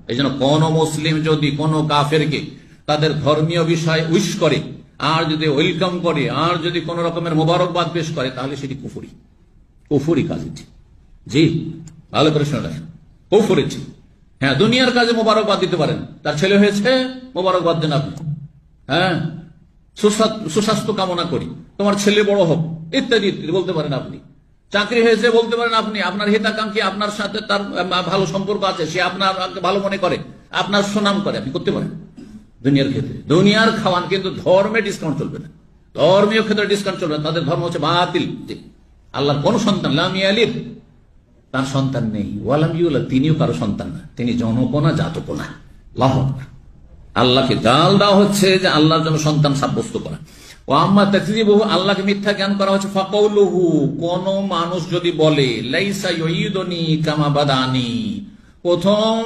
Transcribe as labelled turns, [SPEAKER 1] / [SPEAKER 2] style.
[SPEAKER 1] এই জন্য কোন মুসলিম যদি কোন কাফেরকে তাদের ধর্মীয় বিষয় উইশ করে, আর যদি ওয়েলকাম করে, আর যদি কোন রকমের মোবারকবাদ পেশ করে, তাহলে সেটি কুফরি, কুফরি কাজ। জি, ভালো করে শুনে রাখেন, কুফরি। হ্যাঁ, দুনিয়ার কাজে মোবারকবাদ দিতে পারেন, তার ছেলে হয়েছে, মোবারকবাদ দেন আপনি। হ্যাঁ, সুস্বাস্থ্য কামনা করি, তোমার ছেলে বড় হোক, ইত্যাদি ইত্যাদি বলতে পারেন আপনি। চাকরি হয়েছে বলতে পারেন আপনি, আপনার হিতাকাঙ্ক্ষী, আপনার সাথে তার ভালো সম্পর্ক আছে, সে আপনার ভালো মনে করে, আপনার সুনাম করে, আপনি করতে পারেন দুনিয়ার ক্ষেত্রে। দুনিয়ার খাওয়ান, কিন্তু ধর্মে ডিসকাউন্ট চলবে না, ধর্মীয় ক্ষেত্রে ডিসকাউন্ট চলবে না। তাদের ধর্ম হচ্ছে বাতিল। আল্লাহর কোন সন্তান লাম ইয়ালিদ, তার সন্তান নেই, ওয়ালাম ইউলাদ, তিনিও কারো সন্তান না, তিনি জনক না জাতক না। আল্লাহু আকবার। আল্লাহকে জাল দেওয়া হচ্ছে যে আল্লাহর জন্য সন্তান সাব্যস্ত করা। ও আম্মা তাকযিবুহু, আল্লাহকে মিথ্যা জ্ঞান করা হচ্ছে। ফাকাউলুহু, কোন মানুষ যদি বলে লাইসা ইউইদুনি কামা বাদানি, প্রথম